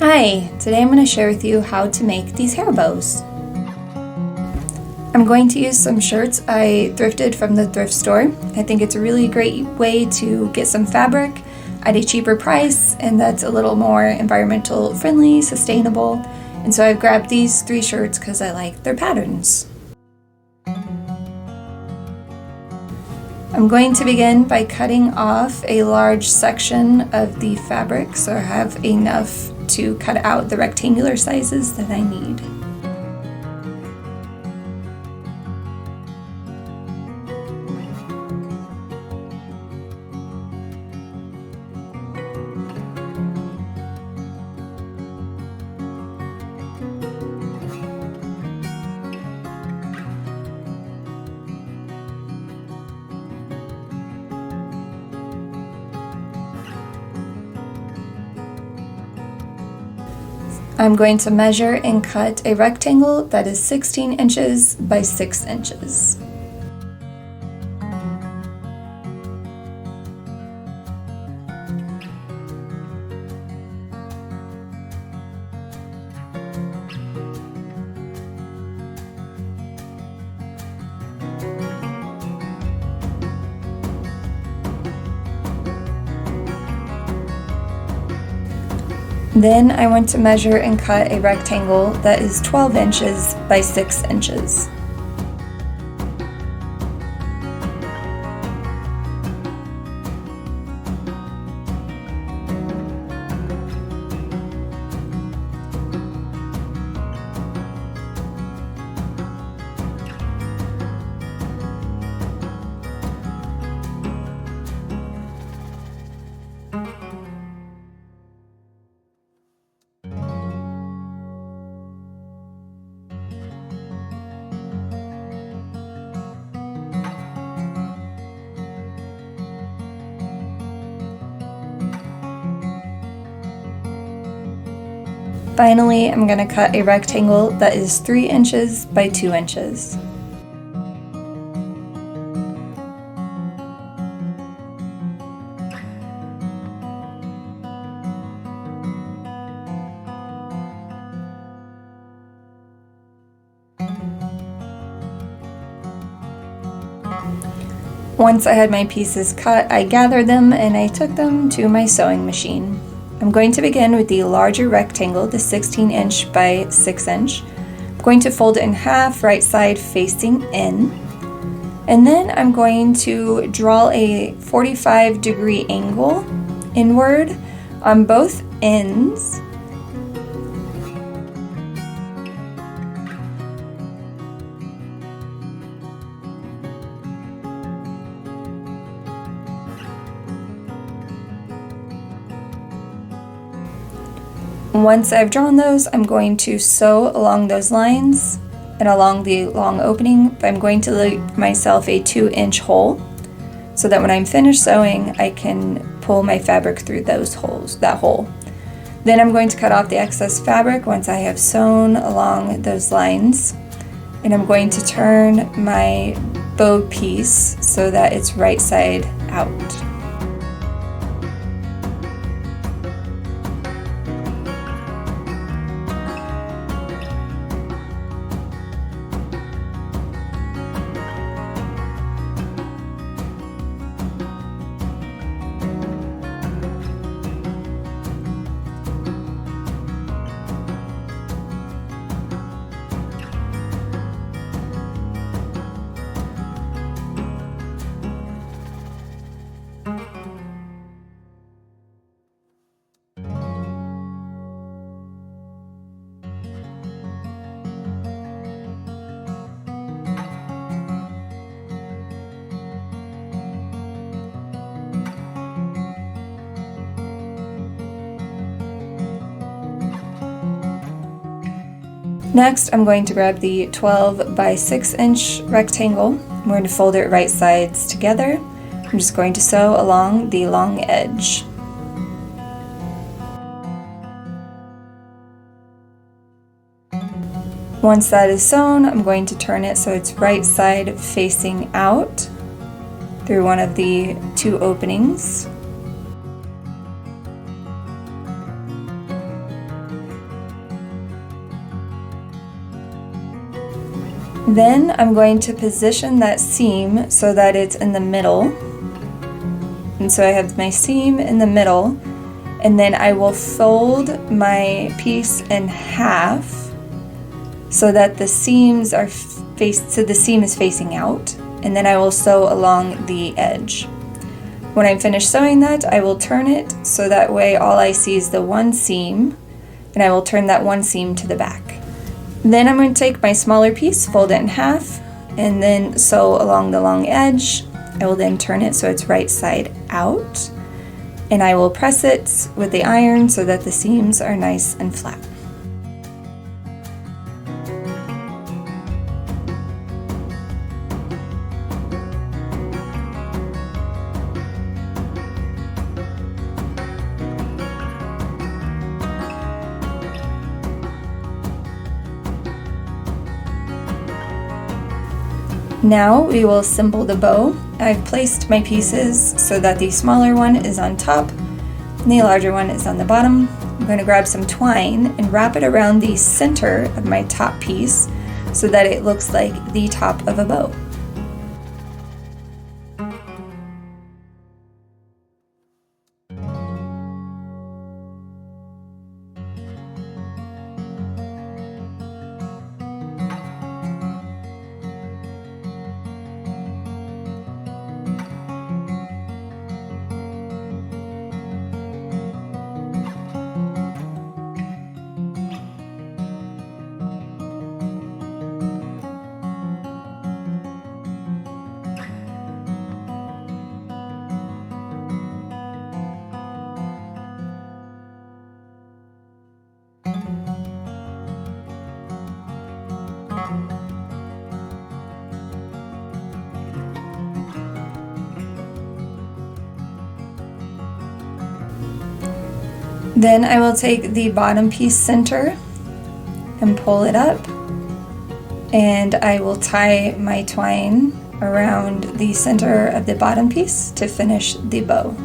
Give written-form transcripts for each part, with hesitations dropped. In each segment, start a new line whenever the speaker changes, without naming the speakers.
Hi, today I'm going to share with you how to make these hair bows. I'm going to use some shirts I thrifted from the thrift store. I think it's a really great way to get some fabric at a cheaper price, and that's a little more environmental friendly, sustainable. And so I've grabbed these 3 shirts because I like their patterns. I'm going to begin by cutting off a large section of the fabric so I have enough to cut out the rectangular sizes that I need. I'm going to measure and cut a rectangle that is 16 inches by 6 inches. Then I want to measure and cut a rectangle that is 12 inches by 6 inches. Finally, I'm going to cut a rectangle that is 3 inches by 2 inches. Once I had my pieces cut, I gathered them and I took them to my sewing machine. I'm going to begin with the larger rectangle, the 16 inch by 6 inch. I'm going to fold it in half, right side facing in. And then I'm going to draw a 45-degree angle inward on both ends. Once I've drawn those, I'm going to sew along those lines and along the long opening. I'm going to leave myself a 2-inch hole so that when I'm finished sewing, I can pull my fabric through that hole. Then I'm going to cut off the excess fabric once I have sewn along those lines, and I'm going to turn my bow piece so that it's right side out. Next, I'm going to grab the 12 by 6 inch rectangle. I'm going to fold it right sides together. I'm just going to sew along the long edge. Once that is sewn, I'm going to turn it so it's right side facing out through one of the 2 openings. Then I'm going to position that seam so that it's in the middle. And so I have my seam in the middle, and then I will fold my piece in half so that the seams are the seam is facing out, and then I will sew along the edge. When I'm finished sewing that, I will turn it so that way all I see is the one seam, and I will turn that one seam to the back. Then I'm going to take my smaller piece, fold it in half, and then sew along the long edge. I will then turn it so it's right side out, and I will press it with the iron so that the seams are nice and flat. Now we will assemble the bow. I've placed my pieces so that the smaller one is on top and the larger one is on the bottom. I'm going to grab some twine and wrap it around the center of my top piece so that it looks like the top of a bow. Then I will take the bottom piece center and pull it up, and I will tie my twine around the center of the bottom piece to finish the bow.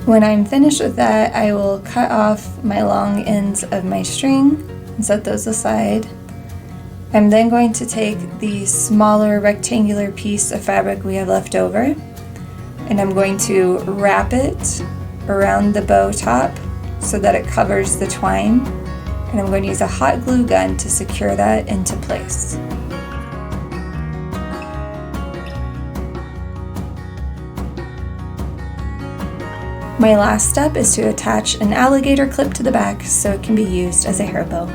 When I'm finished with that, I will cut off my long ends of my string and set those aside. I'm then going to take the smaller rectangular piece of fabric we have left over, and I'm going to wrap it around the bow top so that it covers the twine, and I'm going to use a hot glue gun to secure that into place. My last step is to attach an alligator clip to the back so it can be used as a hair bow.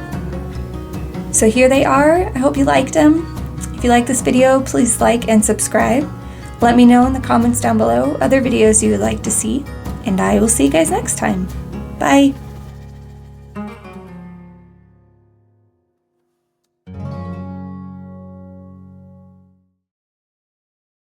So here they are. I hope you liked them. If you like this video, please like and subscribe. Let me know in the comments down below other videos you would like to see, and I will see you guys next time. Bye!